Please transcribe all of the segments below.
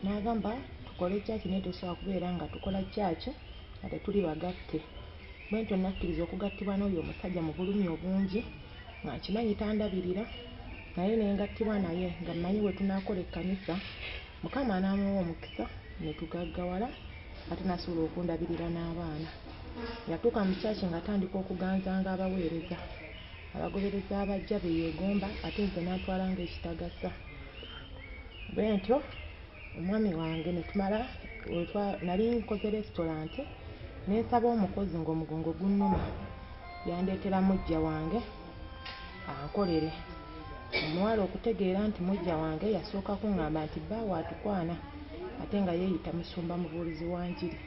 n'agamba tukole chaachi naye tosobola kubeera nga tukola chaachi ate tuli bagatte bwentyo nakkiriza okugattibwa n'oyo omusajja mu bulumi obungi nga nkimanyi tandabirira naye nengattibwa naye nga mmanyi bwe tunaakola ekkanisa Mukama n'amuwa omukisa ne tugaggawala ate nasobola okundabirira n'abaana yatuuka mu chaachi nga atandika okuganzanga abaweereza abagobereza abajja be yeegomba ate nze n'atwala ng'ekitagasa bwentyo omwami wange ne tumala nali nkoze restaurant nensaba omukozi ng'omugongo gunnuma yandeetera mujja wange ankolere omuwala okutegeera nti mujja wange yasooka kuŋŋamba nti bbaawe atukwana ate nga yeeyita musumba mubuulizi wa njiri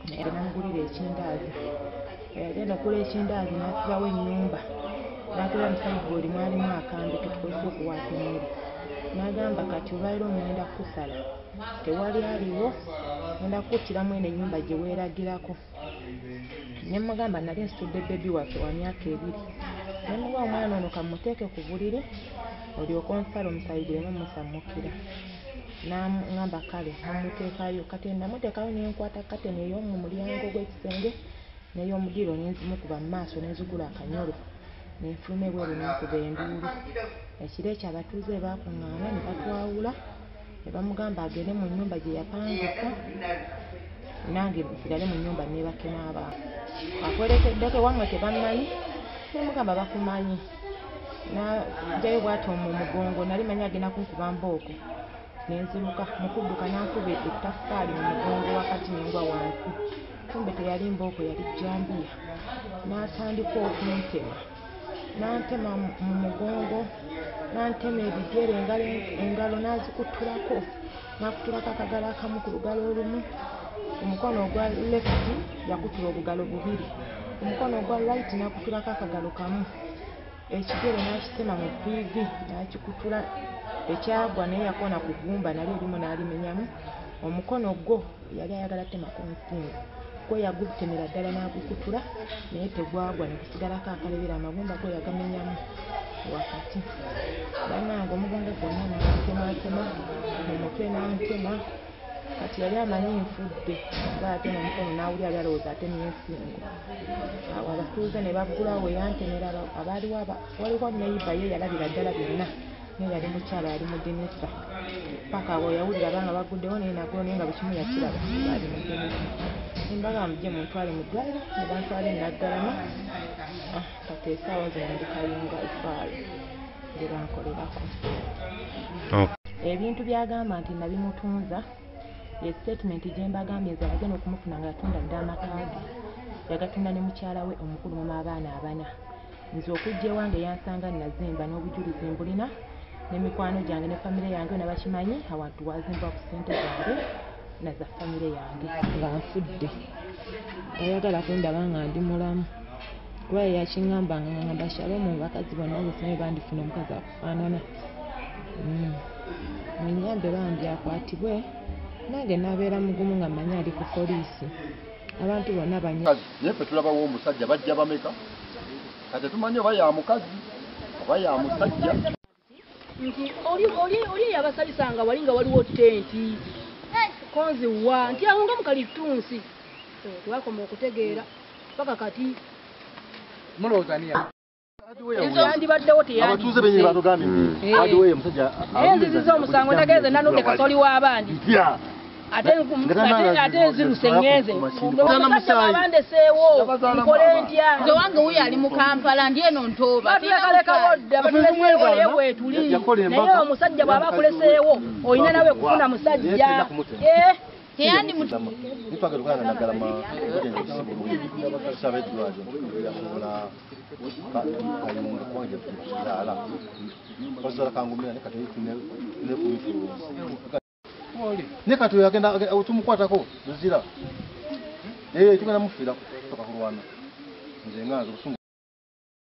naye namugulira ekindaazi yagenda okugula ekindaazi n'asibawo ennyumba n'atera musajja mwalimu akambe ketukozesa okuwaata emmere n'agamba kati olwaliro ngenda kusala tewali aliwo ngenda kukuttiramu eno ennyumba gye weeragirako ne mugamba nali nsitudde bbebi waffe wa myaka 2 ne muwa omwana ono kamuteeke ku buliri olyoka onsala omusayi guleme musammukira n'angamba kale namuteekayo kati namuteekayo nenkwata kateni ey'omu mulyango gw'ekisenge n'ey'omudiro nenzimukuba mu maaso nenzigula akanyolo nenfuluma ebweru nenkuba enduulu ekiro ekyo abatuuze baakuŋŋaana ne batwawula ne bamugamba agende mu nnyumba gye yapangisa nange nsigale mu nnyumba neebake n'abaana akwerekeddeko ewammwe tebammanyi nemugamba bakumanyi najjayo bw'ati mu mugongo nali manyi agenda kunkuba mbooko nenziruka mukudduka nankuba ettaffaali mu mugongo wakati nengwa wansi kumbe teyali mbooko yali jambiya n'atandika okuntema n'antema mu mugongo n'antema ebigere engalo n'azikuttulako n'akutulako akagalo akamu ku lugalo olumu omukono ogwa lefti yakutula obugalo 2 omukono ogwa right n'akutulako akagalo kamu ekigere n'akitema mu viivi n'akikutula ekyagwa naye yakona ku ggumba nali erimu n'alimenyamu omukono gwo yali ayagala tema ku nsingo gwe yagutemera ddala n'agukutula naye tegwagwa ne kusigalako akalebera amagumba go yagamenyamu wakati bannange omugongo gwonna n'antematema mu mutwe n'antema kati yali amanyi nfudde nga ate n'omukono n'awulira yali alowooza atemye ensingo awo abatuuze ne baggulawo yantemera abaaliwo waliwo neyiba ye yalabira ddala byonna naye yali mukyala yali mu dinisa paka awo yawulira banga baguddewo naye nagwo naye nga bukimu yakiraba baali mu dinisa nembaga mujje muntwale mu ddwaliro ne bantwala enaggalama kati esaawa zino ndi kayunga efaayo gye bankolerako ebintu byagamba nti nabimutunza statement gye mbagambye nze bagenda okumufuna nga yatunda dda amakaadi yagatunda ne mukyala we omukulu mu abaana 4 nze okujja ewange yansanga nazimba n'obujulizi mbulina n'emikwano gyange ne famire yange nabakimanyi awantu wazimba ku ssente zange naza famire yange nga nfudde tayagala kundaba nga ndi mulamu kuba yakiŋŋamba nga ŋŋamba Shalom bakazi bonna bosome bandifuna omukazi akufaanana munyambe bambi akwatibwe nange nabeera mugumu nga mmanyi ali ku poliisi abantu bonna naye ffe tulabawo omusajja bajja bameka kati tumanyi oba ya mukazi oba ya musajja nti oli yabasalisanga wali nga waliwo tenti konziwa nti awo nga mukalitunsi tewakoma okutegeera paka kati mulowozania yandibaddewo abatuuze benye batugambye waliwo omusajja enziziza omusango ndageeze nanudde kasoli w'abandi ate nziruse ngenze abandeseewo nkole ntya nze wange wuyo ali mu Kampala ndi eno Ntoba batulekalekawo dda batuleseewo naye weetuli naye omusajja bw'aba akuleseewo olina nawe kufuna musajja teyandi nitwagala okugana nagalama kusaba eddwaliro yasobola kayunga kubanga gyekuzaala basobola kangumira ne kati nekubifuuzi ne kati yagenda tumukwatako luzira tugenda mufiira toka kulwana nze nganze obusungu